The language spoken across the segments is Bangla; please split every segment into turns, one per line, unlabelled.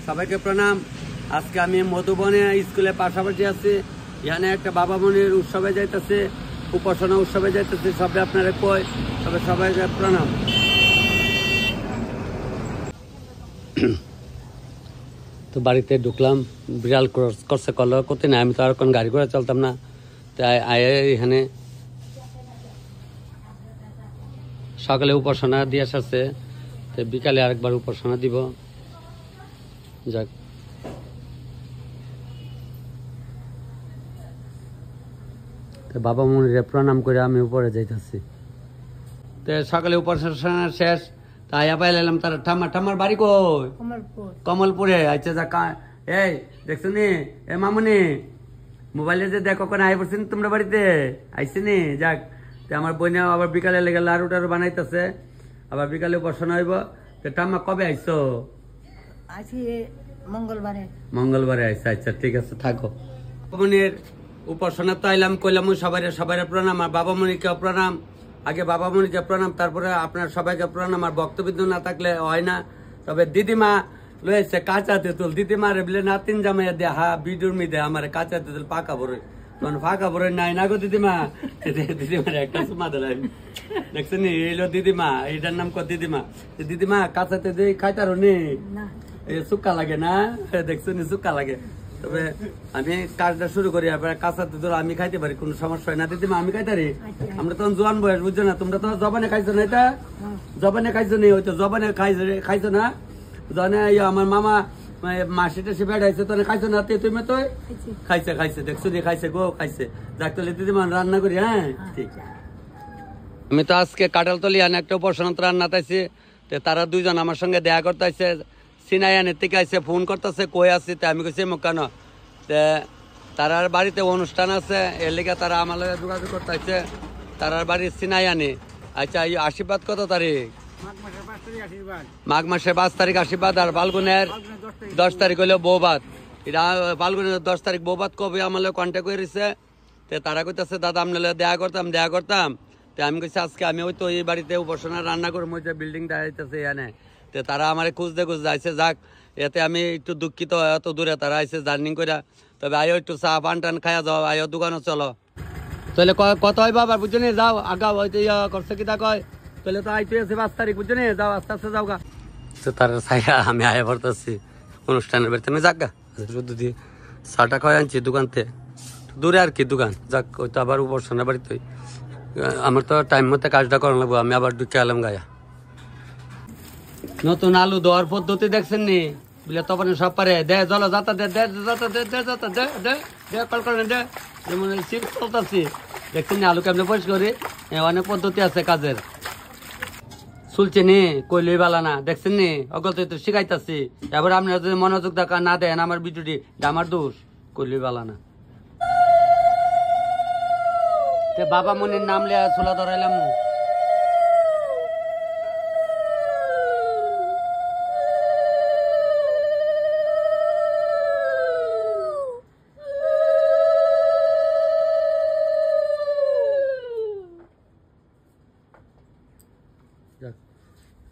সবাইকে প্রণাম। আজকে আমি মধুবনে স্কুলে পাশাপাশি আছি। এখানে একটা বাবা মনির উৎসবে যাইতেছে, উপাসনা উৎসবে যাইতেছে। সবাই আপনারা কই, তবে সবাইকে প্রণাম। তো বাড়িতে ঢুকলাম, বিড়াল করছে কলর করতে না। আমি তো আর কোন গাড়ি ঘোড়া চলতাম না, তাই এখানে সকালে উপাসনা দিয়ে আসছে, তো বিকালে আরেকবার উপাসনা দিব। যাক, বাবা মনিরে প্রণাম করে আমি উপরে যাইতেছি। তো সকালে উপাসনা শেষ, তাই পাইলাম তার ঠাম্মার বাড়ি কই? কমলপুরে। আচ্ছা যাক, এই দেখছো নি এ মামুনি, মোবাইলে যে দেখো কোন আই পড়ছেন তোমরা বাড়িতে আইসি নি। যাক, আমার বোনে আবার বিকালে লেগে লাড়ু টাড়ু বানাইতেছে, আবার বিকালে উপাসনা হইব। তো ঠাম্মা কবে আইসো? মঙ্গলবারে আইসা। আচ্ছা ঠিক আছে, থাকো। মনির উপাসনা তো আইলাম, কইলাম সবাই প্রণাম, আর বাবা মনিকে প্রণাম। আগে বাবা মনিকে প্রণাম, তারপরে আপনার সবাইকে প্রণাম। আর বক্তব্য না থাকলে হয় না। তবে দিদিমা লয়েছে কাঁচা তেঁতুল, দিদিমারে বলে নাতিন জামাইয়া দে হা বিডুর মিদে আমার কাঁচা তেঁতুল পাকা বড়ই, তখন ফাঁকা বড়ই নাই না গো দিদিমা। দিদিমার একটা সুমা দিলাম, দেখছেন এইলো দিদিমা, এইটার নাম কত দিদিমা। দিদিমা কাঁচা তেঁতুল খাইতারো নি, সুক্কা লাগে না? দেখছেন সুক্কা লাগে। তবে আমি কাজটা শুরু করি, কাঁচা তেঁতুল আমি খাইতে পারি, কোনো সমস্যা হয় না দিদিমা, আমি খাইতারি। আমরা তখন জোয়ান বয়স, বুঝছো না? তোমরা তো জবানে খাইছো না, এটা জবানে খাইছো নি, হয়তো জবানে খাইছো না। জনে আমার মামা মাসি টাসি বেড়াইছে, তো খাইছো না? তুমি তো খাইছে দেখছো নি, খাইছে গো, খাইছে। ডাক্তার দিদিমা রান্না করি। হ্যাঁ ঠিক। আমি তো আজকে কাঁঠালতলি আনে একটা উপাসনা রান্না তাইছি, তারা দুইজন আমার সঙ্গে দেখা করতে আসছে। সিনাইয়ানের থেকে আইসে, ফোন করতেছে কই আছি। আমি কইছি কেন, তারার বাড়িতে অনুষ্ঠান আছে, এর লিগে তারা আমার লগে যোগাযোগ করতে আসছে। তারার বাড়ির সিনাইয়ানি। আচ্ছা, এই আশীর্বাদ কত তারিখ? মাঘ মাসের 5 তারিখ আশীর্বাদ, আর ফাল্গুনের 10 তারিখ হইলো বৌবাত। এটা ফাল্গুনের 10 তারিখ বৌবাত কবে আমার লগে কন্ট্যাক্ট করে দিচ্ছে। তারা কইতেছে দাদা আপনার দেখা করতাম। আমি কইছি আজকে আমি ওই তো এই বাড়িতে উপাসনা রান্না করে ওই যে বিল্ডিং দাঁড়াইতেছে এখানে। তারা আমার খুঁজতে আইসে। যাক, এতে আমি একটু দুঃখিত, এত দূরে তারা আইসে জার্নিং করে। তবে আয়ো একটু চা পান টান খাইয়া যাও, আয়ো দোকানে চলো। তাহলে কত হয় বাবা, বুঝছো নি? যাও আগা হয়তো করছে কিতা কয়, তাহলে তো আইতে আছে 5 তারিখ, বুঝছো নি? যাও আস্তে আস্তে যাও গা। তো তার ছাইয়া আমি আয়া পড়তেছি অনুষ্ঠানের বাড়িতে। আমি যাক গা, শুধু দিয়ে চাটা খাওয়া আনছি দোকানতে, দূরে আর কি দোকান। যাক, ওই তো আবার উপাসনার বাড়িতে আমার তো টাইম মতো কাজটা করানো লাগবো। আমি আবার ঢুকে এলাম গায়া। নতুন আলু দেওয়ার পদ্ধতি দেখছেন নি? বলে তখন সব পারে দে, চলো যাতা দে, কল করে দে, যেমন চিপস চলতেছি। দেখছেন নি আলু কেমনে পরিষ্কার করি? অনেক পদ্ধতি আছে কাজের। চলছে নি কইলই বালা না, দেখছেন নি? অগল তো শিখাইতেছি। এবার আপনারা যদি মনোযোগ দেখা না দেন আমার ভিডিওটি, আমার দোষ। কইলই বালা না। বাবা মনির নাম লিয়া চুলা ধরাইলাম।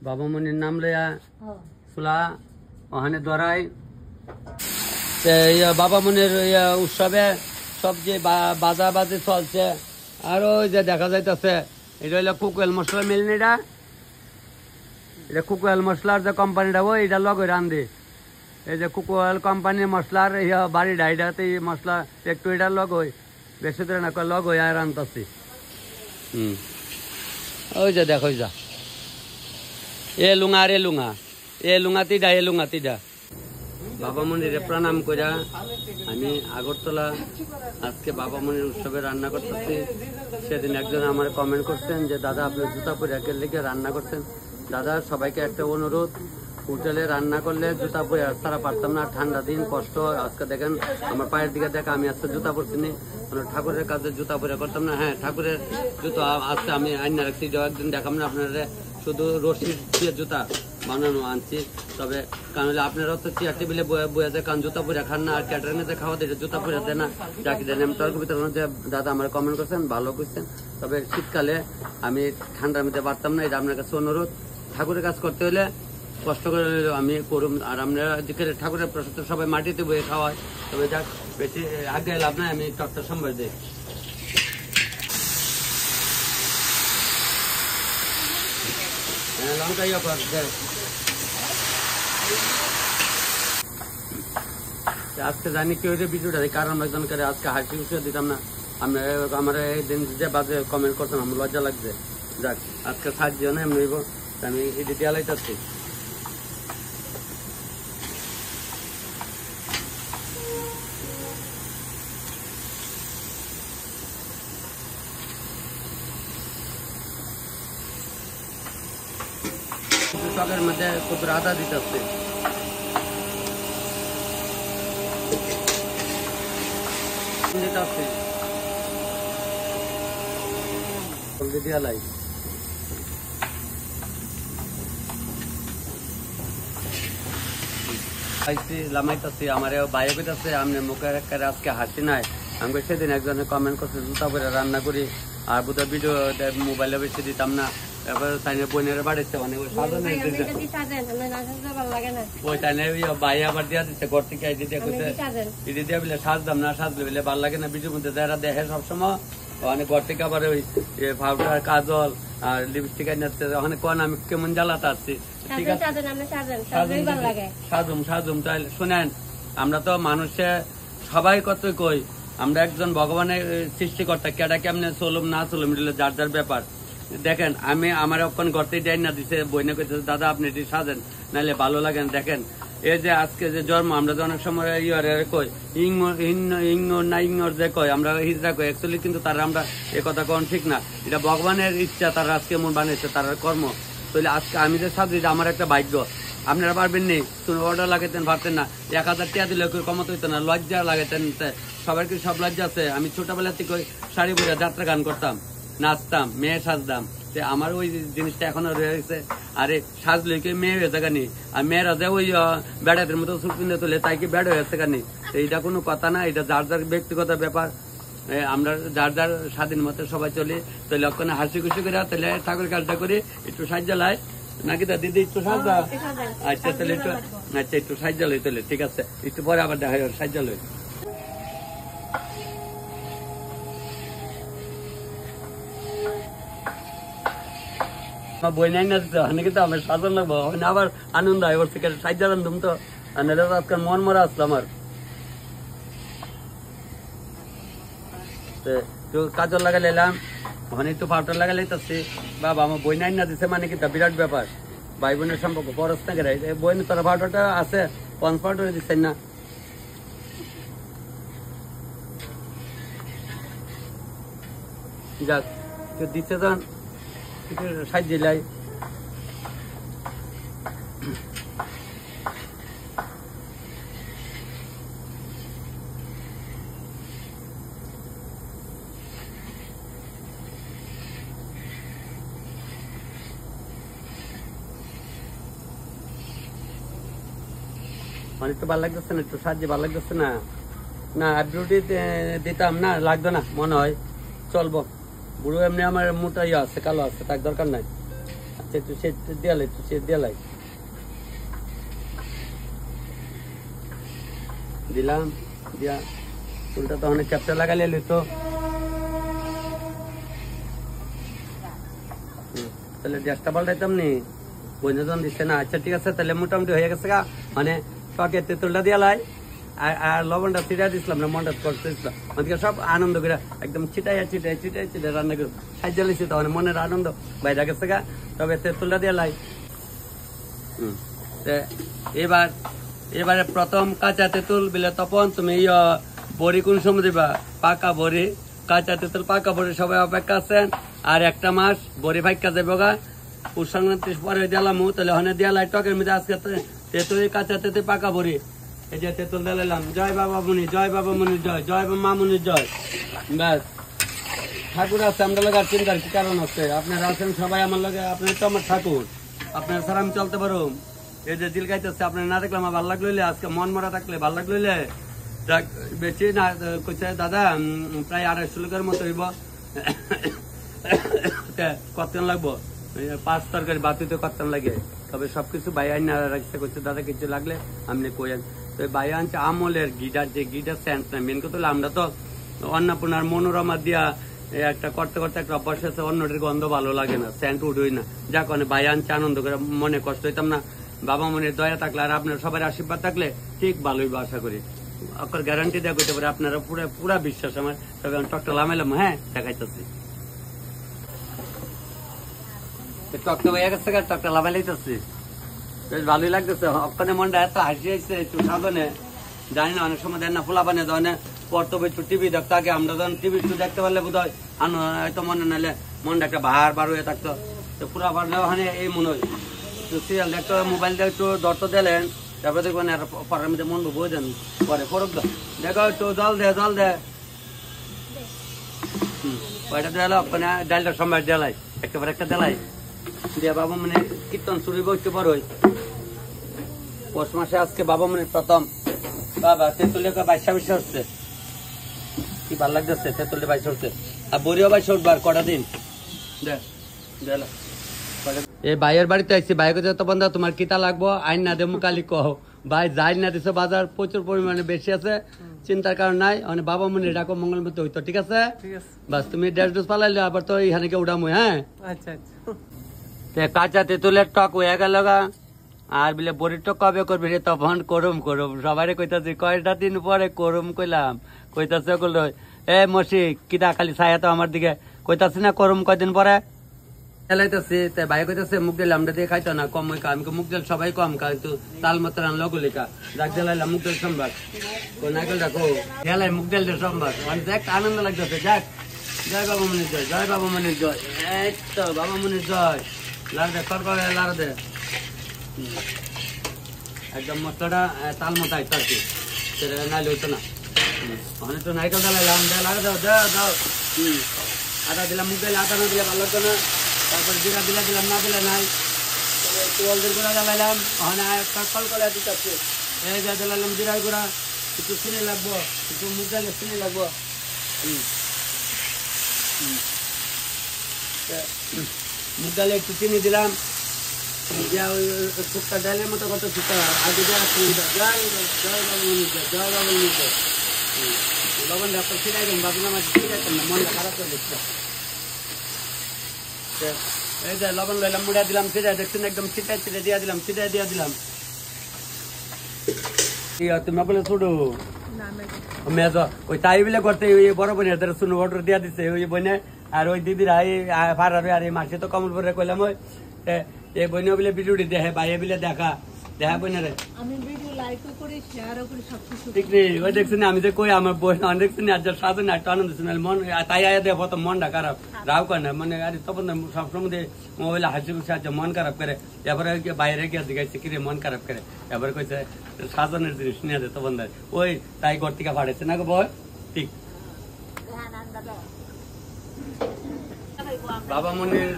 বাবা মনির নাম লিয়া চুলা ওখানে ধরাই। বাবা মনির উৎসবে সব যে বাজা বাজে চলছে। আর ওই যে দেখা যাইতেছে, এটা হইলো কুকুয়েল মশলা মিল। এটা কুকুয়েল মশলার যে কোম্পানিটা, ওই এটা লগে রান্ধে। এই যে কুকুয়েল কোম্পানির মশলার বাড়িটা, এটাতে মশলা একটু এটার লগ হই, বেশি ধরে না লগ হই আর রান্ধতেছি। ওই যে দেখো যা এ লুঙা তিডা। বাবা মনিরে প্রণাম কইরা আমি আগরতলা আজকে বাবা মনির উৎসবে রান্না করতেছি। সেদিন একজন আমার কমেন্ট করছেন যে দাদা আপনি জুতা পরে লিখে রান্না করছেন। দাদা সবাইকে একটা অনুরোধ, হোটেলে রান্না করলে জুতা পরে তারা পারতাম না, ঠান্ডা দিন কষ্ট। আজকে দেখেন আমার পায়ের দিকে দেখা, আমি আজকে জুতা পরছি নি, ঠাকুরের কাজে জুতা পরে করতাম না। হ্যাঁ, ঠাকুরের জুতো আজকে আমি আইনা রাখছি, একদিন দেখাম না আপনারা। শুধু রশির দিয়ে জুতা বানানো আনছি। তবে কারণ হলে আপনারাও তো চেয়ার টেবিলে বয়ে যায়, কারণ জুতা পরে খান না, আর ক্যাটারিংয়ে খাওয়া দিয়ে জুতা পরে দেয় না, যাকে দেন। আমি তর্ক বিতর্ক দাদা আমার কমেন্ট করছেন, ভালো করছেন। তবে শীতকালে আমি ঠান্ডার মধ্যে পারতাম না, এটা আপনার কাছে অনুরোধ। ঠাকুরের কাজ করতে হলে কষ্ট করে আমি করুম। আর আমরা যেখানে ঠাকুরের প্রসাদ সবাই মাটিতে বয়ে খাওয়াই, তবে যাক বেশি আগে লাভ নাই, আমি টকটা সম্ভার দিই। লঙ্কা ইয়ে করছে আজকে জানি কি হয়েছে ভিডিওটা, কারণ একজন করে আজকে হাসি খুশি দিতাম না। আমি আমার এই দিন যে বাজে কমেন্ট করতাম, আমার লজ্জা লাগছে। যাক আজকে সাহায্য না এমনি আমি এটি দেওয়ালাই চাচ্ছি। টকের মধ্যে খুব আদা দিতে হচ্ছে, লামাইতেছি আমার বাইরে কইতাছে আপনি মুখের একেবারে আজকে হাসি নাই। আমি সেদিন একজনে কমেন্ট করছে জুতা করে রান্না করি আর বোধহয় ভিডিও মোবাইলে বেশি দিতাম না। এবার তাইনে বোনের বাড়িতে মানে ওই তাইনে ভাই আবার দিয়া দিচ্ছে ঘর থেকে এটি দিয়ে কইছে এটি দিয়ে বলে সাজদাম না সাজলে বলে ভালো লাগে না। ভিডিওর মধ্যে যারা দেখে সবসময় অনেক ঘর থেকে আবার ওই পাউডার কাজল আর লিপস্টিক আনতে ওখানে কোন আমি কেমন জ্বালাতে আসছি। ঠিক আছে সাজুম সাজুম। তাহলে শুনেন, আমরা তো মানুষে সবাই কত কই আমরা একজন ভগবানের সৃষ্টিকর্তা, কেডা কেমনে চলুম না চলুম যার যার ব্যাপার। দেখেন আমি আমার ওখানে ঘরতে যাই না দিছে বইনে কইতেছে দাদা আপনি এটি সাজেন নাহলে ভালো লাগে না। দেখেন এই যে আজকে যে জন্ম, আমরা যে অনেক সময় কই ইংর যে কই আমরা হিজরা কই, অ্যাকচুয়ালি কিন্তু তারা আমরা এ কথা কোন ঠিক না। এটা ভগবানের ইচ্ছা, তারা আজকে মন বানিয়েছে, তার কর্ম। তাহলে আজকে আমি যে সাজি আমার একটা ভাগ্য। আপনারা পারবেন নি, অর্ডার লাগাইতেন পারতেন না, 1000 টাকা দিলে কমত হইতো না, লজ্জা লাগাইতেন। সবার কি সব লজ্জা আছে? আমি ছোটবেলা থেকে শাড়ি পরে যাত্রা গান করতাম, নাচতাম, মেয়ে সাজতাম। আমার ওই জিনিসটা এখনো রয়েছে। আরে সাজলে কি মেয়ে হয়েছে কানি? আর মেয়েরা যে ওই বেড়াদের মতো সুট কিনে তোলে তাই কি বেড় হয়েছে কানি? এইটা কোনো কথা না, এটা যার যার ব্যক্তিগত ব্যাপার। আমরা যার যার স্বাধীন মতো সবাই চলি। তাহলে ওখানে হাসি খুশি করে তাহলে ঠাকুর কাজটা করি, একটু সাহায্য লাই নাকি তা দিদি একটু সাহায্য। আচ্ছা তাহলে একটু আচ্ছা একটু সাহায্য লই তাহলে ঠিক আছে, একটু পরে আবার দেখা যাবে সাহায্য লই। বই নাই না কিন্তু আমার সাজন লাগবো আবার আনন্দ হয় ওর থেকে সাহায্য আনন্দম তো আজকাল মন মরা আসলো আমার। কাজল লাগাই এলাম, ওখানে একটু পাউডার লাগাই লাইতেছি। বাবা আমার বই নাই না দিছে মানে কিন্তু বিরাট ব্যাপার, ভাই বোনের সম্পর্ক পরশ না গেলে বই তোরা পাউডারটা আছে পঞ্চ পাউডার দিচ্ছেন না। যাক দিচ্ছে যান সাহায্য লাই। মানে একটু ভালো লাগতেছে না, একটু সাহায্য ভালো লাগতেছে না। না আইব্রোটি দিতাম না, লাগবে না মনে হয়, চলবো। বুড়ো এমনি আমার মোটা ইয়ে আছে, কালো আছে, তার দরকার নাই। আচ্ছা একটু সে দেয়ালাই, একটু সে দেয়ালাই দিলাম। দিয়া চুলটা তো অনেক চ্যাপটা লাগালে তো তাহলে গ্যাসটা পাল্টাইতাম নি, বন্ধুজন দিচ্ছে না। আচ্ছা ঠিক আছে তাহলে মোটামুটি হয়ে গেছে গা। মানে টকে তেঁতুলটা দিয়ালাই আর লবণটা ছিটাই দিচ্ছিলাম না, মনটা করতেছিলাম আমাদেরকে সব আনন্দ করে একদম ছিটাই রান্না করে সাহায্য লিছি, তখন মনের আনন্দ বাইরে গেছে গা। তবে তেঁতুলটা দিয়ালাই। এবারে প্রথম কাঁচা তেঁতুল বিলে তপন তুমি বড়ি কোন সময় দিবা? পাকা বড়ি, কাঁচা তেঁতুল পাকা বড়ি সবাই অপেক্ষা আছেন। আর একটা মাস বড়ি ভাইকা যাবো গা, পুষ সংক্রান্তি পরে দিলাম, তাহলে ওখানে দিয়ালাই টকের মধ্যে আজকে তেঁতুল কাঁচা তেঁতুল পাকা বড়ি। এই যে তেঁতুল দিলাম। জয় বাবা মুনি, জয় বাবা মুনি, জয় জয় মা মুনি, জয়। ব্যাস ঠাকুর আছে আমরা লোক, আর চিন্তার কি কারণ আছে? আপনারা আছেন সবাই আমার লগে, আপনার তো আমার ঠাকুর, আপনার ছাড়া আমি চলতে পারো। এই যে দিল গাইতেছে আপনার না দেখলে আমার ভালো লাগলো, আজকে মন মরা থাকলে ভালো লাগলো। বেশি না কইছে দাদা প্রায় 250 লোকের মতো হইব, কতক্ষণ লাগবো? 5 তরকারি বাতিতে কতক্ষণ লাগে? তবে সবকিছু ভাই আইনা রাখতে করছে, দাদা কিছু লাগলে আপনি কইেন। তো ভাই আনছে আমলের গিটার, যে গিটার সেন্স না মেন কথা হলো আমরা তো অন্নপূর্ণার মনোরমা দিয়া একটা করতে করতে একটা অভ্যাস আছে, অন্যটির গন্ধ ভালো লাগে না, সেন্ট উঠোই না, যা কারণে ভাই আনছে আনন্দ করে, মনে কষ্ট হইতাম না। বাবা মনের দয়া থাকলে আর আপনার সবার আশীর্বাদ থাকলে ঠিক ভালোই আশা করি, আপনার গ্যারান্টি দেওয়া করতে পারে আপনারা, পুরা বিশ্বাস আমার। তবে আমি টকটা লামাইলাম, হ্যাঁ দেখাইতেছি টকটা ভাইয়া কাছ থেকে টকটা লামাই লাইতেছি, বেশ ভালোই লাগতেছে। ওখানে মনটা এত হাসি আসছে একটু সাধনে, জানি না অনেক সময় দেন না ফোলা বানে ধরনে পড়তো একটু টিভি দেখতো আগে, আমরা যখন টিভি একটু দেখতে পারলে বোধ হয় হয়তো মনে নাইলে মনটা একটা বার হয়ে থাকতো। তো পুরা পারলে ওখানে এই মনে হয় সিরিয়াল দেখতো, মোবাইল দিয়ে একটু ধরতো দিলেন, তারপরে দেখবেন পরের মধ্যে মন বোঝেন পরে ফরক দেখো একটু জল দে কয়টা দেওয়ালো ওখানে ডালটা সম্রাট দেলাই একেবারে একটা দেলাই দিয়ে বাবা মানে কীর্তন শুরু একটু বড় হয়। পৌষ মাসে আজকে বাবা মানে প্রথম বাবা তেঁতুলিয়া 22 হচ্ছে, কি ভালো লাগতেছে, তেঁতুলিয়া 22 হচ্ছে আর বড়িও 22 উঠবার কটা দিন। এই ভাইয়ের বাড়িতে আসছি, ভাইকে যত বন্ধু তোমার কিতা লাগবো আইন না দেবো কালি কহ, ভাই যাই না দিছো, বাজার প্রচুর পরিমাণে বেশি আছে, চিন্তার কারণ নাই। মানে বাবা মনে ডাকো মঙ্গল মতো হইতো, ঠিক আছে বাস তুমি 1.5 ডোজ পালাইলে আবার তো এইখানে কে উঠামো। হ্যাঁ কাঁচা তেঁতুলের টক হয়ে গেল গা, আর বলে বড়ির টক কবে করবি রে, তখন করম সবাই কইতাছি, কয়টা দিন পরে করম কইলাম, কইতাছে কল এ মসি কিটা খালি ছায়া তো আমার দিকে, কইতাছি না করম কয়দিন পরে এলাইতেছি। তাই ভাই কইতাছে মুখ দিলে আমরা দিয়ে খাইতো না, কম খা, আমি মুখ দিল সবাই কম খা, কিন্তু তাল মাত্র আনলো গুলিকা যাক দিলাইলাম মুখ দিল সম্ভার নাইকল দেখো গেলাই মুখ দিল সম্ভার, মানে দেখ আনন্দ লাগতেছে। যাক জয় বাবা মনির জয়, জয় বাবা মনির জয়, এই তো বাবা মনির জয়, লাড় দে কর লাড় দে একদম মশলাটা তাল মতো আইতো আর কি, সেটা নাইলে হইতো না। ওখানে তো নাইকেল দিলাম লাগা দাও দাও আদা দিলাম, মুখ দিলে আদা না দিলে ভালো হতো না, তারপর জিরা দিলাম না দিলে নাই, একটু হলদের গুঁড়া জ্বালাইলাম, ওখানে কল করে দিতে এই যা জ্বালাইলাম জিরার গুঁড়া, একটু চিনি লাগবো, একটু মুখ ডালে চিনি লাগবো, মুখ ডালে একটু চিনি দিলাম, শুক্তা ডালের মতো কত শুক্তা আগে লবণ ডাক্তার ছিটাই দেন, বাবু আমার ছিটাইতেন না, মনটা খারাপ করে দিচ্ছে। এই যে লবণ লইলাম মুড়া দিলাম, ছিটাই দেখছেন একদম ছিটাই দিয়া দিলাম। তুমি বলে শুধু মেজ ওই তাই বলে করতে ওই বড় বোনের ধরে শুনু অর্ডার দিয়া দিচ্ছে ওই বোনে, আর ওই দিদিরা পাড়ার আর এই মাসে তো কমল করে কইলাম ওই এই বোনে বলে ভিডিওটি দেখে বাইরে বলে দেখা বোনের ওই দেখছি আমি যে কই আমার বোন দেখছি আর সাধন একটা আনন্দ মন তাই আয়া দেয় প্রথম মনটা খারাপ রাও করে না, মানে আর তখন সবসময় মোবাইলে হাসি খুশি আছে মন খারাপ করে, এবারে বাইরে গিয়ে জিজ্ঞাসা কিরে মন খারাপ করে, এবার কইছে সাধনের জিনিস নিয়ে দে, তখন ওই তাই ঘর থেকে ফাড়েছে না গো বই। ঠিক বাবা মনির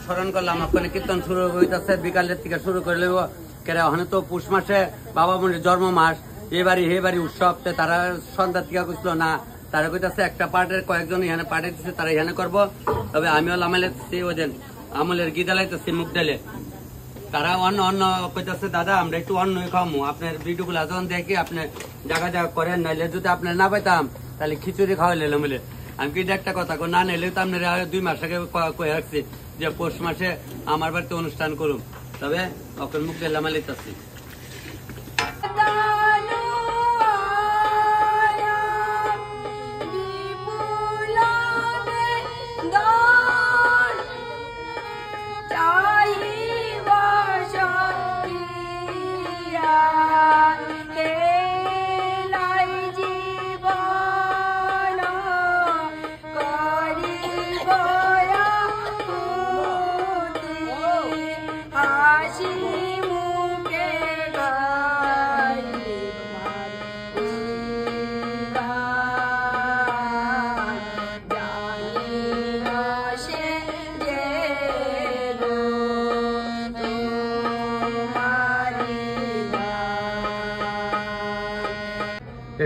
স্মরণ করলাম, আপনার কীর্তন শুরু হইতেছে বিকালের থেকে শুরু করে নেব, কেন ওখানে তো পুষ মাসে বাবা মনির জন্ম মাস, এ বাড়ি উৎসব, তারা সন্ধ্যা থেকে করছিল না, তারা কইতাছে একটা পার্টের কয়েকজন এখানে পার্টি দিচ্ছে, তারা এখানে করবো। তবে আমিও লামাইতেছি ওই দিন আমলের গীতা লাইতেছি মুখ ডালে, তারা অন্য কইতাছে দাদা আমরা একটু অন্য খামো, আপনার ভিডিও গুলা যখন দেখি আপনি জায়গা করেন, নাইলে যদি আপনার না পাইতাম তাহলে খিচুড়ি খাওয়াই নিলাম বলে। আমি কি একটা কথা না নাইলে তো আপনার 2 মাস আগে কয়ে রাখছি যে পৌষ মাসে আমার বাড়িতে অনুষ্ঠান করুন, তবে ওকে মুখ দিয়ে লামা লিখতেছি।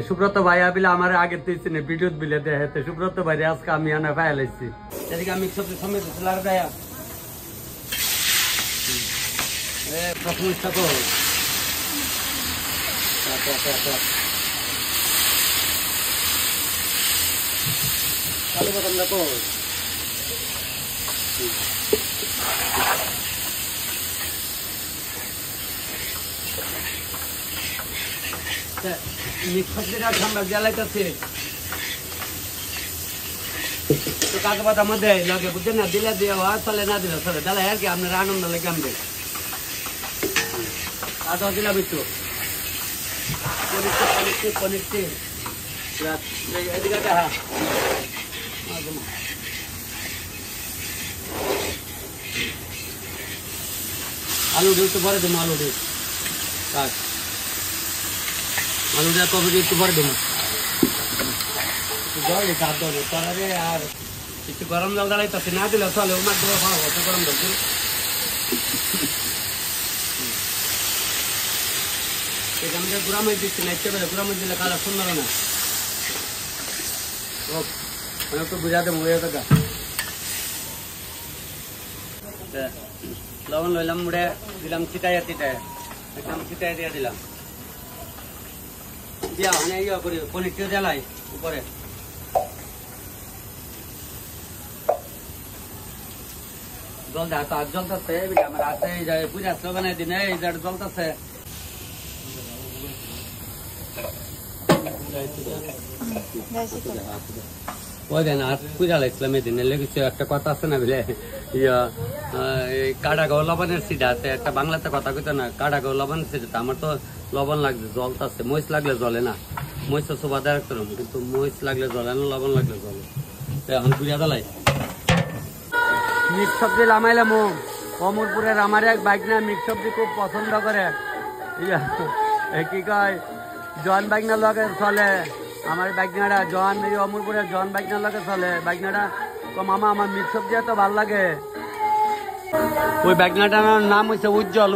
সুব্রত ভাই বিলে আমার আগে ভিডিও বিলে দেখে সুব্রত ভাই আজকে আমি আনা পাই লাইছি, এদিকে আমি সবজি সমেত লাড় দেয়া প্রথম থাকো চালু প্রথম দেখো ঠান্ডা জ্বালাইতেছে কাকে পাতা মধ্যে লগে বুঝছেন না দিলে দিয়ে চলে না দিলে চলে তাহলে আর কি আপনার আনন্দ লেগে আমবে আদা দিলাম একটু পনির এদিকে হ্যাঁ আলু একটু ভরে দেবো আলু আলুটা কবে একটু ভরে দেবো জল দিতে হাত ধরে তলারে আর একটু গরম জল দাঁড়াইতেছে না দিলে চলে ওনার দেবো খাওয়া একটু গরম জল এখান থেকে গুড়ামাই দিচ্ছি না ইচ্ছে করে গুড়ামাই দিলে কালার সুন্দর না একটু বুঝা দেবো লবণ লইলাম মুড়ে দিলাম ছিটাইয়া একদম ছিটাইয়া দিয়ে দিলাম দিয়া মানে ইয়ে করি পনিরটিও জ্বালাই উপরে জল দেয় তো আর জ্বলতেছে আমার হাতে পূজা বানাই দিন এই জ্বলতেছে ওই দেন আর পূজা লাগছিলাম এই দিনে লেগেছে একটা কথা আছে না বুঝলে কাটাগাঁও লবণের সিডা আছে একটা বাংলাতে কথা কইতো না কাটাগাঁও লবণের সিডা আমার তো লবণ লাগছে জলতাছে মহিষ লাগলে জলে না মহিষের সোভা দেয় করুন কিন্তু মহিষ লাগলে জলে না লবণ লাগলে জলে এখন পূজা দালাই মিক্স সবজি লামাইলাম অমরপুরের আমার এক বাইক না মিক্স সবজি খুব পছন্দ করে কি কয় জন বাইকনার লগে চলে আমার বাইকনাটা জন এই অমরপুরের জন বাইকনার লগে চলে বাইকনাটা মামা আমার মিক্স সবজি এত ভাল লাগে ওই বাইকনাটার নাম হচ্ছে উজ্জ্বল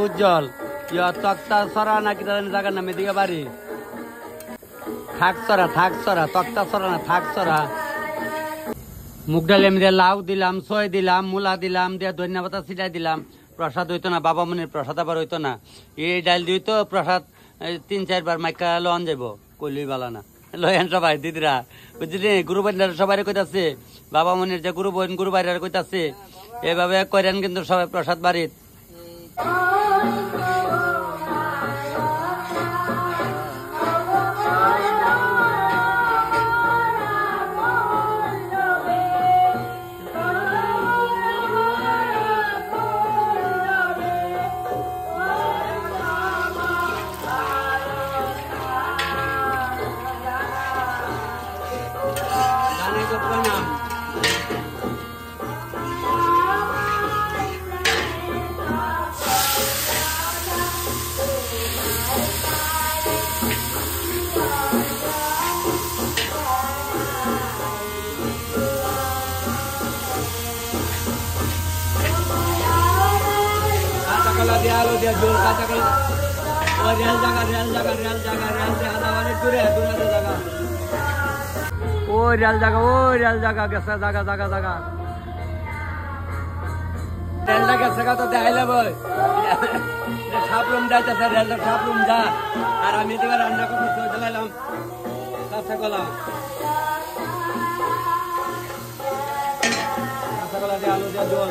তক্তা সরা নাকি জায়গার নাম এদিকে বাড়ি থাক সরা তক্তা সরা না থাক সরা মুগ ডাল এমনি লাউ দিলাম সই দিলাম মূলা দিলাম দিয়ে ধন্যবাদ ছিটাই দিলাম প্রসাদ হইতো না বাবা মনির প্রসাদ আবার হইতো না এই ডাল দিয়ে তো প্রসাদ 3-4 বার মাইকা লন যাব কইলই বালা না লয়েন সবাই দিদিরা বুঝলি গুরু বাইরা সবাই কইতাছে বাবা মনির যে গুরু বোন গুরু বাইরা কইতাছে এভাবে করেন কিন্তু সবাই প্রসাদ বাড়িত আলো দিয়া জোর কাঁচা কলা রেল জায়গা দূরে জায়গা ওই রেল জায়গা গেছে জায়গা রেলটা গেছে তো দেখাইলে বই সাপরুম যাইতেছে রেলটা সাপরুম যা আর আমি এদিকে রান্না করতে চলাইলাম কাঁচা কলা দিয়ে আলু দিয়া জোর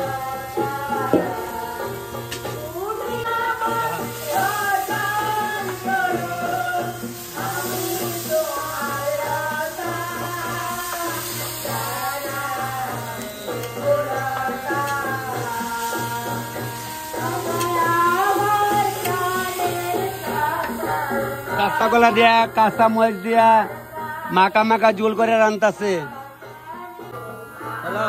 কাঁচা কলা দিয়া কাঁচা মরিচ দিয়া মাখা ঝোল করে রান্তাছে হ্যালো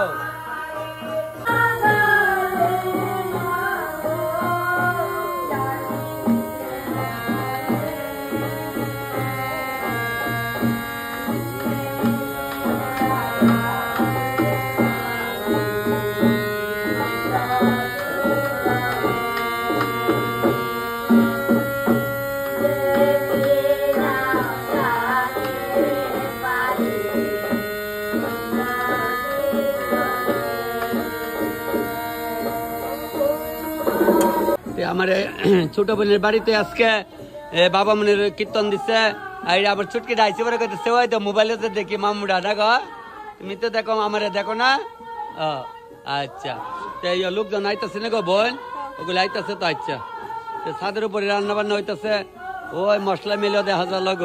আমার ছোট বোনের বাড়িতে আজকে বাবা মনের কীর্তন দিচ্ছে। আর আবার ছুটকি ডাইছে পরে কইতেছে ওই তো মোবাইলে তো দেখি মামুরা দেখো, তুমি তো দেখো আমারে দেখো না। ও আচ্ছা, তো এই লোকজন আইতেছে না গো বোন, ওগুলো আইতেছে তো। আচ্ছা, ছাদের উপরে রান্না বান্না হইতেছে, ওই মশলা মিলেও দেখা যায় লগ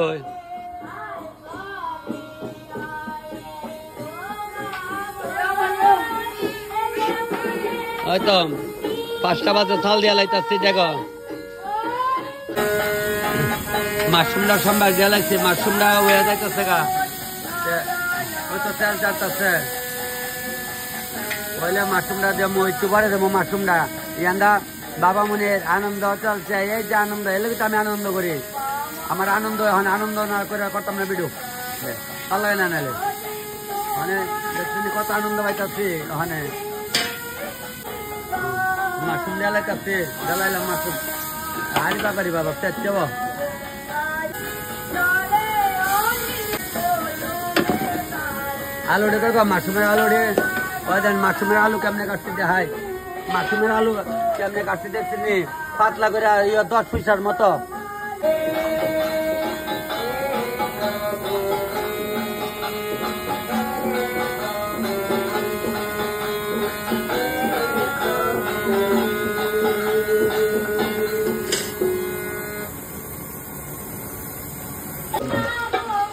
হয়তো 5টা বাজে চাল দিয়া লাইতেছি। দেখো মাশরুমটা সম্বার দিয়া লাইছে, মাশরুমটা হয়ে যাইতেছে গা, ওই তো তেল চালতেছে। বলে মাশরুমটা দিয়ে একটু পরে দেবো মাশরুমটা। ইয়ান্দা বাবা মনের আনন্দ চলছে, এই যে আনন্দ এলে তো আমি আনন্দ করি। আমার আনন্দ এখন আনন্দ না করে করতাম না ভিডিও, ভালো লাগে না নাহলে। মানে কত আনন্দ পাইতেছি ওখানে। মাশরুম দেলাইতেছি, দেলাইলাম মাশরুম। আরে বাবা রে বাবা, পেট যাব। আলু দেখো, মাশরুমের আলু রে, মাশরুমের আলু কেমনে কাটতে দেখায়। মাশরুমের আলু কেমনে কাটতে দেখছি নি, পাতলা করে 10 পয়সার মতো।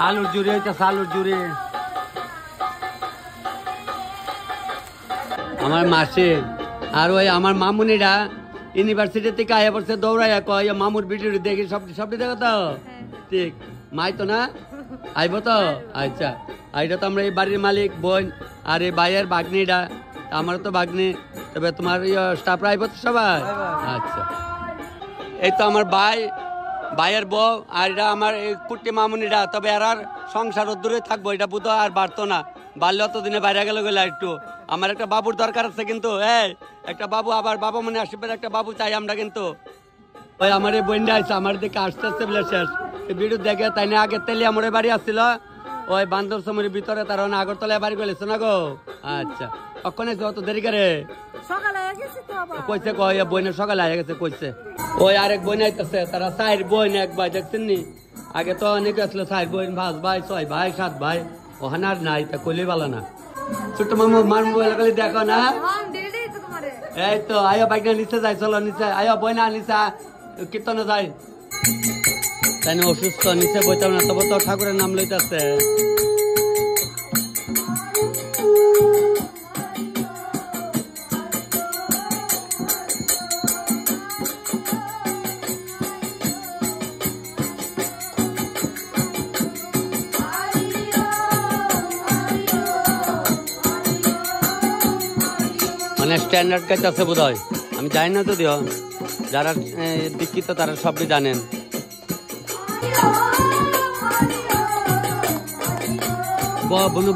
আলুর জুড়ি হইতেছে, আলুর জুড়ি। আমার মাসে আর ওই আমার মামুনিরা ইউনিভার্সিটি থেকে আয়া পড়ছে, দৌড়াইয়া কয় মামুর ভিডিও দেখি, সবটি দেখো তো। ঠিক মাই তো না আইব তো। আচ্ছা, এইটা তো আমরা এই বাড়ির মালিক বোন, আর এই ভাইয়ের বাগনিটা আমারও তো বাগনি। তবে তোমার স্টাফরা আইব তো সবাই। আচ্ছা, এই তো আমার ভাইয়ের বউ, আর এটা আমার এই কুট্টি মামুনিরা। তবে এরার সংসার দূরে থাকবো, এটা বুধ আর বাড়তো না, বাড়লে অতদিনে বাইরে গেলে গেলে একটু। আমার একটা বাবুর দরকার আছে কিন্তু, একটা বাবু, আবার বাবা মনে আসবে একটা বাবু চাই আমরা কিন্তু। ওই আমার এই বইনটা আছে, আমার দিকে আস্তে আস্তে বলে শেষ ভিডিও দেখে। তাই না আগে তেলে আমার বাড়ি আসছিল ওই বান্দর সময়ের ভিতরে, তার আগরতলায় বাড়ি গেলেছে না গো। আচ্ছা, কখন এসে অত দেরি করে কইছে, কয় বইনের সকালে আগে গেছে কইছে। ওই আরেক বই আইতেছে, তারা 4 বোন এক ভাই, দেখছেন নি? আগে তো অনেকে আসলে 4 বোন, 5 ভাই, 6 ভাই, 7 ভাই, ওখানে আর নাই। তা কইলে ভালো না, ছোট্ট মামু মার মোবাইল খালি দেখো না। এই তো আয়ো বাইক নিচে যাই, চলো নিচে আয়ো, বই না নিচে কীর্তনে যাই। তাই না অসুস্থ, নিচে বইতাম না, তবে তো ঠাকুরের নাম লইতেছে। মানে স্ট্যান্ডার্ড কাজ আছে বোধ হয়, আমি জানি না যদিও। যারা দীক্ষিত তারা সবই জানেন। বনু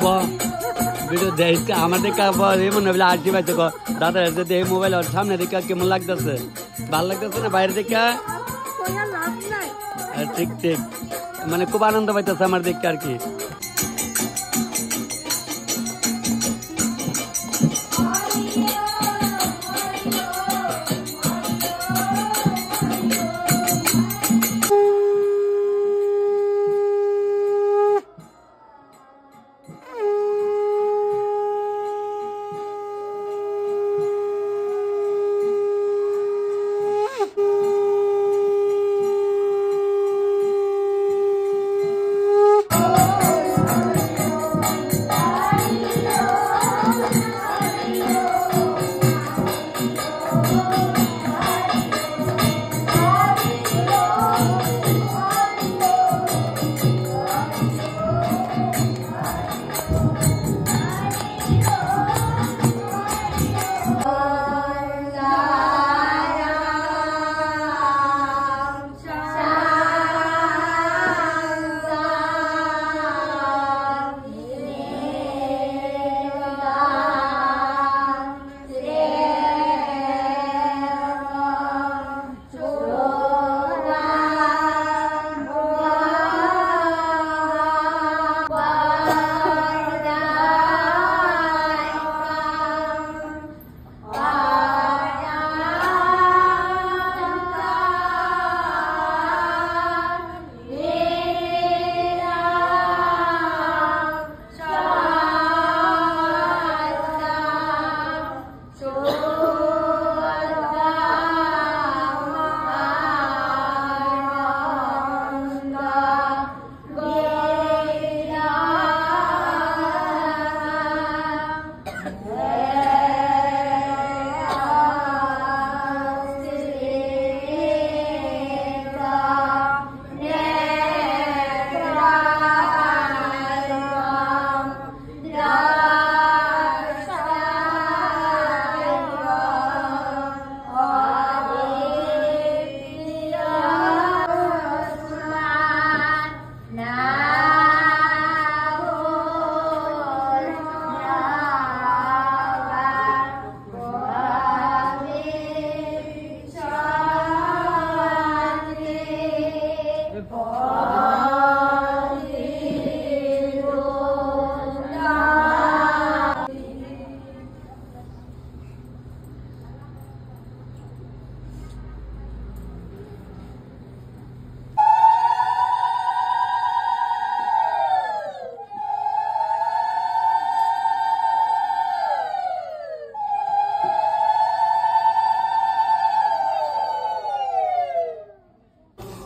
ভিডিও দেখে আমার দেখে মনে হলে আসি পাইছে, দাদা যদি এই মোবাইল সামনে দেখে কেমন লাগতেছে, ভালো লাগতেছে না বাইরে দেখে? ঠিক ঠিক, মানে খুব আনন্দ পাইতেছে আমার দেখে আর কি।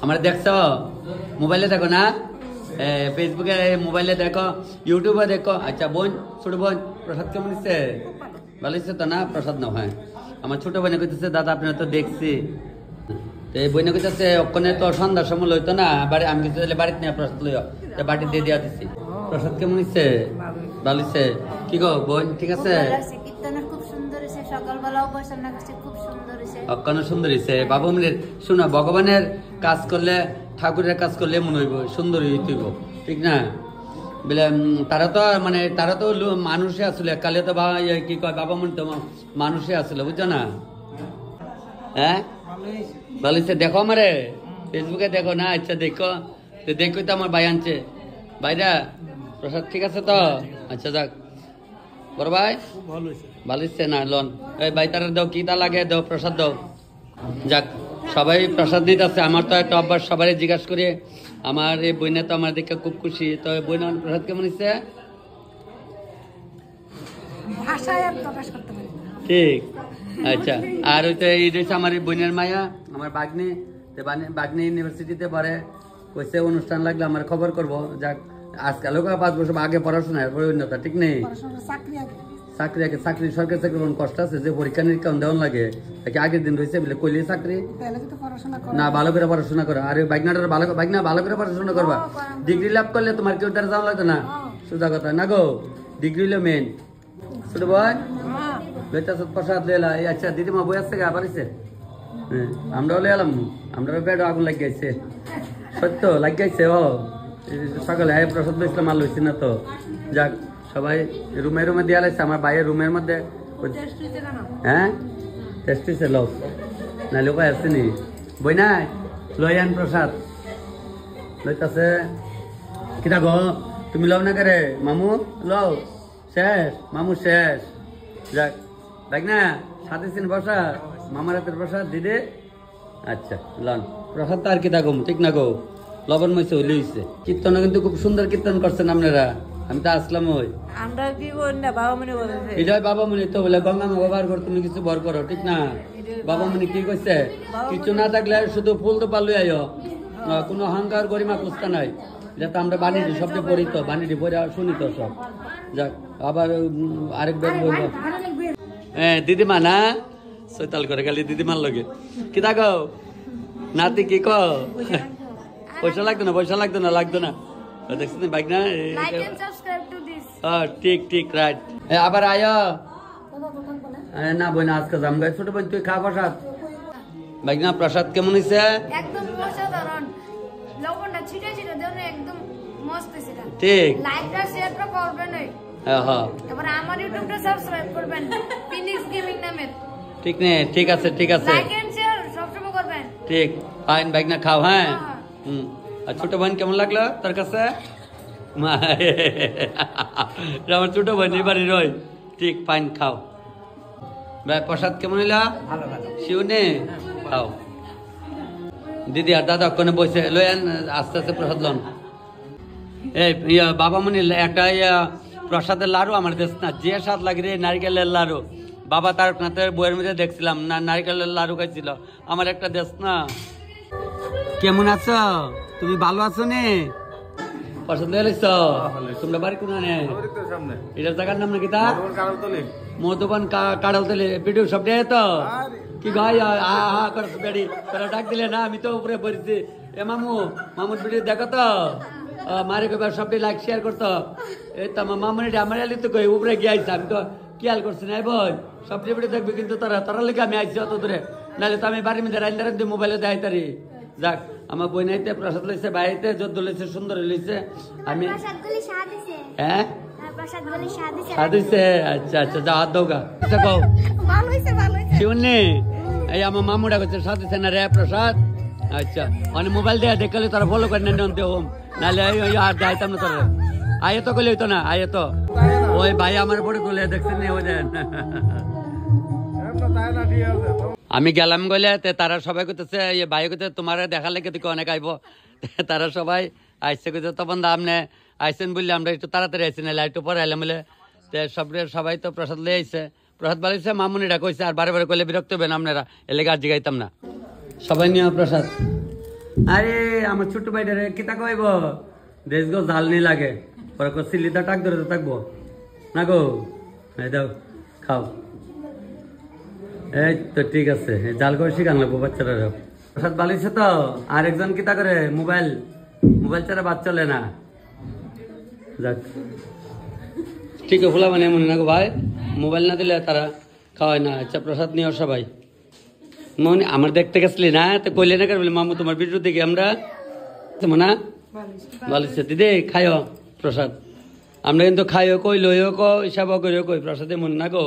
আমরা দেখছো মোবাইলে দেখো না, ফেসবুকে মোবাইলে দেখো, ইউটিউবে দেখো। আচ্ছা বোন, ছোট বোন প্রসাদ কেমন দিচ্ছে? ভালো দিচ্ছে তো না? প্রসাদ নাও। হ্যাঁ, আমার ছোট বোনে কইতেছে দাদা আপনারা তো দেখছি, তো এই বইনে কইতেছে ওখানে তো সন্ধ্যার সময় লইতো না বাড়ি, আমি কিছু বাড়িতে নিয়ে প্রসাদ লইও, বাড়ি দিয়ে দিয়া দিচ্ছি। প্রসাদ কেমন দিচ্ছে? ভালো দিচ্ছে। কি গো বোন ঠিক আছে? অক্কানো সুন্দর হয়েছে। বাবা মনের শোনা, ভগবানের কাজ করলে, ঠাকুরের কাজ করলে মনে হইব সুন্দর হইব, ঠিক না? বলে তারা তো মানে তারা তো মানুষে আসলে, কালে তো কি কয় বাবা মনে তো মানুষে আসলে, বুঝছো না? হ্যাঁ ভালো হয়েছে। দেখো আমারে ফেসবুকে দেখো না? আচ্ছা দেখো, দেখো তো আমার ভাই আনছে। ভাইরা প্রসাদ ঠিক আছে তো? আচ্ছা যাক বড় ভাই ভালো হচ্ছে না লন। এই ভাই তারা দাও, কি তা লাগে দাও, প্রসাদ দাও। যাক সবাই প্রসাদ নিতে আছে। আমার তো একটা অভ্যাস, সবাই জিজ্ঞাসা করে। আমার এই বইনে তো আমার দেখে খুব খুশি। তো বইনে প্রসাদ কেমন হচ্ছে? ঠিক আচ্ছা। আর ওইটা এই রয়েছে আমার এই বোনের মায়া, আমার বাগনি, বাগনি ইউনিভার্সিটিতে পড়ে, কইছে অনুষ্ঠান লাগলে আমার খবর করবো। যাক আজকালও 5 বছর আগে পড়াশোনা, এরপরে উন্নতা ঠিক নেই। চাকরি আগে চাকরি, সরকারি চাকরি কষ্ট আছে, যে পরীক্ষা নিরীক্ষা দেওয়ান লাগে, আগের দিন রয়েছে বলে কইলে চাকরি না, ভালো করে পড়াশোনা করো। আর ওই বাইকনাটার বাইকনা ভালো করে পড়াশোনা করবা। ডিগ্রি লাভ করলে তোমার কেউ দ্বারা যাওয়া লাগতো না, সোজা কথা না গো। ডিগ্রি হলো মেন। ছোট ভাই প্রসাদ লেলা। আচ্ছা দিদিমা বই আসছে গা পারিছে? হ্যাঁ আমরাও লে এলাম, আমরা পেটে আগুন লাগিয়েছে, সত্য লাগিয়েছে। ও সকালে প্রসাদ বেসলাম, আর লইছি না তো। যাক সবাই রুমে রুমে দিয়া লাগছে। আমার ভাইয়ের রুমের মধ্যে হ্যাঁ টেস্ট হয়েছে, লোক না লোক আসেনি। বই নাই লই আন প্রসাদ লইতাছে। কিতা গো তুমি লও না করে? মামু লও, শেষ মামু শেষ। যাক দেখ না সাথে সিন বসা, মামার হাতের প্রসাদ দিদি। আচ্ছা লন প্রসাদ তো আর কিতা গো, ঠিক না গো? লবণ মইছে হইলে কীর্তন কিন্তু খুব সুন্দর কীর্তন করছেন আপনারা। আমি তো আসলাম ওই
আমরা কি বল না বাবামণি বলেছে,
এটাই বাবামণি তো বলে গঙ্গা ব্যবহার কর, তুমি কিছু ভর করো, ঠিক না? বাবামণি কি কইছে? কিছু না থাকলে শুধু ফুল তো পালু আইও, কোনো অহংকার গরিমা কুস্তা নাই। যাতে আমরা বাণীটি শব্দে পড়ি তো, বাণীটি পড়ে শুনি তো সব। যাক আবার আরেকবার বলবো। হ্যাঁ দিদিমা না সৈতাল করে খালি দিদিমার লগে। কি থাকো নাতি কি কো? পয়সা লাগতো না, পয়সা লাগতো না, লাগতো না। দেখছেন বাইক না? ঠিক ঠিক রাইট। আবার আয়া না বোন আজকে যাম গাই। ছোট বোন তুই খা প্রসাদ। বাইক না প্রসাদ কেমন হয়েছে?
একদম অসাধারণ, লবণটা ছিটে ছিটে দেন, একদম মস্ত ছিল।
ঠিক
লাইকটা শেয়ারটা করবেন।
হ্যাঁ হ্যাঁ
এবার আমার ইউটিউবটা সাবস্ক্রাইব করবেন ফিনিক্স গেমিং নামে।
ঠিক নে, ঠিক আছে ঠিক আছে,
লাইক এন্ড শেয়ার সবসময় করবেন।
ঠিক ফাইন বাইক না খাও। হ্যাঁ আর ছোট বোন কেমন লাগলো তোর কাছে? আমার ছোট বোন এবারে রয়। ঠিক ফাইন খাও। ভাই প্রসাদ কেমন হইলা? শিউনে খাও। দিদি আর দাদা ওখানে বসে লয়েন, আস্তে আস্তে প্রসাদ লন। এই বাবা মনি একটা প্রসাদের লাড়ু আমার দেশ না, যে স্বাদ লাগে রে, নারিকেলের লাড়ু। বাবা তারকনাথের বইয়ের মধ্যে দেখছিলাম না, নারিকেলের লাড়ু খাইছিল। আমার একটা দেশ না। কেমন আছো তুমি? ভালো আছো নে? পছন্দ হয়েছ? তোমরা বাড়ি কোন এটার জায়গার নাম নাকি? তা মধুবন কাড়ালতলি ভিডিও সব দেয় তো? কি ভাই বেড়ি তারা ডাক দিলে না, আমি তো উপরে বসছি। এ মামু, মামুর ভিডিও দেখো তো, মারে কবার সবটি লাইক শেয়ার করতো। এই তো আমার মামুনি আমার এলি তো কই উপরে গিয়ে আইসা, আমি তো খেয়াল করছি না। বোন সবটি ভিডিও দেখবি কিন্তু তারা লেগে আমি আইসি অত দূরে, নাহলে তো আমি বাড়ির মধ্যে রাইন্দার মোবাইলে দেয় তারি। যাক আমার বই নাইতে প্রসাদ লইছে, বাইরে যদ্দ লইছে, সুন্দর লইছে। আমি হ্যাঁ স্বাদ হইছে। আচ্ছা আচ্ছা যা হাত দৌগা কও শিউনি। এই আমার মামুটা করছে স্বাদ হইছে না রে প্রসাদ? আচ্ছা মানে মোবাইল দেয়া দেখলে তারা ফলো করে নেন হোম, নাহলে আর যাইতাম না তোরা। আয়ে তো কইলে হইতো না, আয়ে তো ওই ভাই আমার পরে কইলে দেখছেন ওই দেন। আমি গেলাম গেলে তারা সবাই করতেছে ভাই করতে তোমার দেখা লেগে দেখো অনেক আইব। তারা সবাই আইসে করতে, তখন আমনে আইসেন বললে আমরা একটু তাড়াতাড়ি আইসি, না একটু পরে আইলাম বলে। সবাই তো প্রসাদ লিয়ে আইসে, প্রসাদ বাড়িছে। মামুনিরা কইছে আর বারে বারে কইলে বিরক্ত হবেন আপনারা, এলে আর জিগাইতাম না। সবাই নিয়ে প্রসাদ আরে আমার ছোট ভাইটারে কিতা কইব দেশ গো জাল নি লাগে পরে কো সিলিটা টাক ধরে তো থাকবো না গো এই দাও খাও এই তো ঠিক আছে জাল করে শিখান লাগবো বাচ্চারা প্রসাদ বালিছে তো আরেকজন কিতা করে মোবাইল ছাড়া বাদ চলে না যাক ঠিক আছে ফুলা মানে মনে না গো ভাই মোবাইল না দিলে তারা খাওয়ায় না আচ্ছা প্রসাদ নিও সবাই মনে আমার দেখতে গেছলি না তো কইলে না বলে মামু তোমার ভিডিও দেখি আমরা না বালিছে দিদি খাইও প্রসাদ আমরা কিন্তু খাইও কই লইও সেবা করিও কই প্রসাদে মন না গো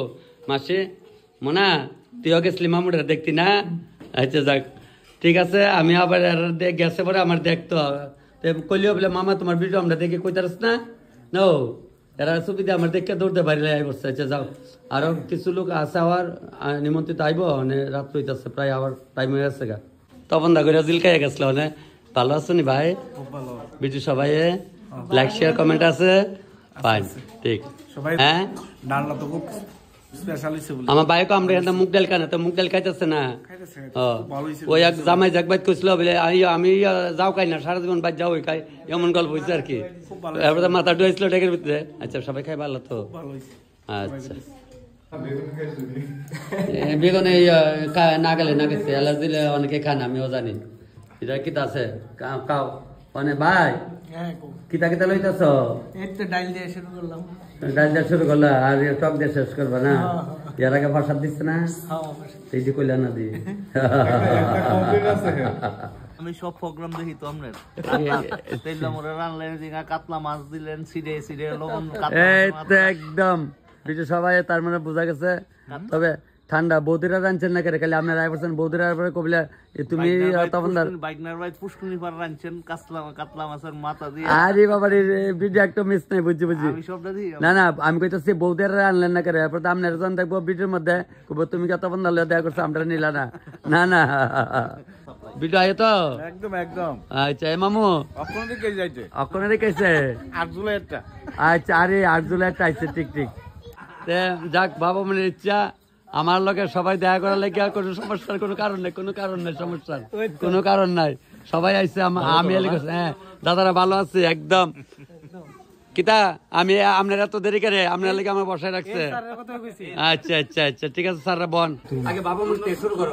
মাসি মনা তুইও গেছলি মামুটা দেখতি না আচ্ছা যাক ঠিক আছে আমি আবার গেছে পরে আমার দেখতো কইলেও বলে মামা তোমার ভিডিও আমরা দেখে কইতারস না নো এরা সুবিধা আমার দেখে দৌড়তে পারিলে আই বসছে আচ্ছা যাও আরো কিছু লোক আছে আবার নিমন্ত্রিত আইব মানে রাত হইতাছে প্রায় আবার টাইম হয়ে গেছে গা তখন দা করে জিল খাইয়া গেছিল মানে ভালো আছো নি ভাই ভিডিও সবাই লাইক শেয়ার কমেন্ট আছে ফাইন ঠিক
সবাই
হ্যাঁ
ডালনা তো খুব স্পেশাল হইছে বলে
আমার ভাই আমরা এখানে মুগ ডাল খানা তো মুগ ডাল খাইতেছে না ওই এক জামাই জাগবাদ কইছিল বলে আমি যাও খাই না সারা জীবন বাদ যাও খাই এমন গল্প হয়েছে আর কি এরপরে মাথা ডুয়েছিল ডেকের ভিতরে আচ্ছা সবাই খাই ভালো তো
ভালো হইছে
আচ্ছা বেগুন এই না গেলে না গেছে অ্যালার্জি দিলে অনেকে খান আমিও জানি এটা কিতা আছে খাও মানে ভাই
হ্যাঁ
কিতা কিতা লইতেছ
এই তো ডাল দিয়ে শুরু করলাম
ডাল দিয়ে শুরু করলা আর টক দিয়ে শেষ করবা না এর আগে প্রসাদ দিচ্ছে না
হ্যাঁ
এই যে কইলা না দি
আমি সব প্রোগ্রাম দেখি তো আপনার তেললা মোরে রানলেন জিঙ্গা কাতলা মাছ দিলেন সিডে সিডে লবণ
এই তো একদম কিছু সবাই তার মানে বোঝা গেছে তবে ঠান্ডা বৌদিরা রাঁধছেন না কেন খালি আপনারা আইছেন বৌদিরা পরে কবিলা তুমি তখন
বাইকনার ভাই পুষ্কুনি পার রানছেন কাতলা মাছের মাথা দিয়ে
আরে বাবা রে ভিডিও একটা মিস নাই বুঝছি
আমি সবটা দিই
না না আমি কইতাছি বৌদিরা আনলেন না কেন এরপর তো আপনারা যখন দেখবো ভিডিওর মধ্যে তুমি কত বন্ধ দেয়া করছো আমরা নিলা না না না ভিডিও আয় তো
একদম একদম
আচ্ছা মামু
আপনাদের দিকে যাইতে
অক্ষণে রেখেছে
8 জুলাই একটা
আচ্ছা আরে 8 জুলাই একটা আইছে ঠিক ঠিক যাক বাবা মনের ইচ্ছা আমার লোকে সবাই দেখা করার লেগে কোনো সমস্যার কোনো কারণ নাই সমস্যার কোনো কারণ নাই সবাই আইছে আমি হ্যাঁ দাদারা ভালো আছে একদম কিতা আমি আপনারা তো দেরি করে আপনার লেগে আমার বসায় রাখছে আচ্ছা আচ্ছা আচ্ছা ঠিক আছে স্যাররা বন আগে বাবা মন থেকে শুরু করো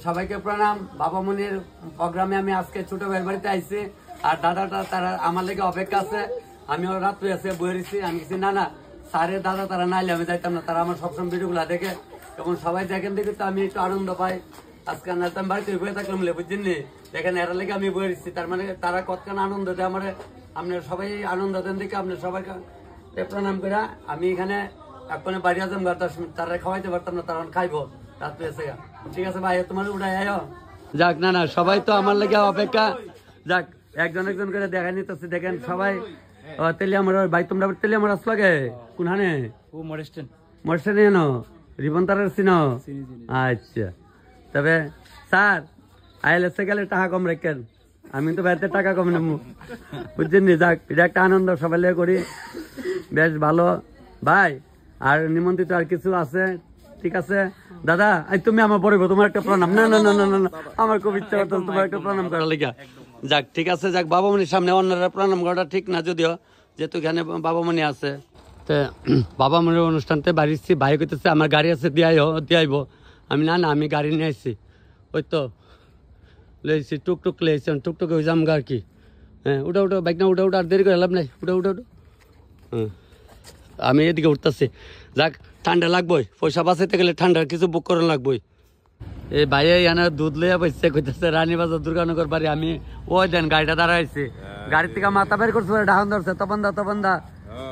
সবাইকে প্রণাম বাবা মনির প্রোগ্রামে আমি আজকে ছোট ভাইয়ের বাড়িতে আইছি আর দাদাটা তারা আমার লেগে অপেক্ষা আছে আমি ওর রাত্রে আছে বইছি আমি কিছু না না স্যারে দাদা তারা নাইলে আমি যাইতাম না তারা আমার সবসময় ভিডিওগুলো দেখে এবং সবাই দেখেন দেখে তো আমি একটু আনন্দ পাই আজকে না আমি বাড়িতে বয়ে থাকলাম বুঝছেন নি দেখেন এর লেগে আমি বইছি তার মানে তারা কতক্ষণ আনন্দ দেয় আমার আপনার সবাই আনন্দ দেন দেখে আপনার সবাইকে প্রণাম করে আমি এখানে এখন বাড়ি আজম তারা খাওয়াইতে পারতাম না তারা খাইবো রাত্রে এসে ঠিক আছে ভাই তোমার উঠাই আয়ো যাক না না সবাই তো আমার লেগে অপেক্ষা যাক একজন একজন করে দেখা নিতেছে দেখেন সবাই তেলে আমার ভাই তোমরা তেলে আমার আসলো গে কোনখানে
ও মডেস্টেন
মরসেনে এনো রিবন তারের চিনো আচ্ছা তবে স্যার আইলে সে গেলে টাকা কম রাখেন আমি তো বাড়িতে টাকা কম নেবো বুঝছেন নি যাক এটা একটা আনন্দ সবাই লেগে করি বেশ ভালো ভাই আর নিমন্ত্রিত আর কিছু আছে ঠিক আছে দাদা তুমি আমার পরে তোমার একটা প্রণাম না না না না না আমার খুব ইচ্ছা করতো তোমার একটা প্রণাম করার লেগে যাক ঠিক আছে যাক বাবামণির সামনে অন্যরা প্রণাম করাটা ঠিক না যদিও যেহেতু এখানে বাবামণি আছে তো বাবামণির অনুষ্ঠানতে বাড়িছি ভাই কইতেছে আমার গাড়ি আছে দিয়ে আইব আমি না না আমি গাড়ি নিয়ে আসছি ওই তো লইছি টুকটুক লইছি টুকটুক হয়ে যাম আর কি হ্যাঁ উঠা উঠো বাইক না উঠা উঠা আর দেরি করে লাভ নাই উঠা উঠা উঠো হ্যাঁ আমি এদিকে উঠতেছি যাক ঠান্ডা লাগবই পয়সা বাঁচাইতে গেলে ঠান্ডা কিছু বুক করা লাগবই এই ভাই এখানে দুধ লইয়া বসছে কইতেছে রানীবাজার দুর্গানগর বাড়ি আমি ওই দেন গাড়িটা দাঁড়াইছি গাড়ির থেকে মাথা বের করছে ডাউন ধরছে তপন দা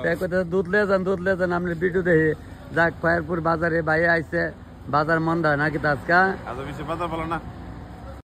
কইতেছে দুধ লয়ে যান আপনি ভিডিও দেখি যাক ফায়ারপুর বাজারে ভাই আইছে বাজার মন্দা নাকি আজকা
বেশি বাজার ভালো না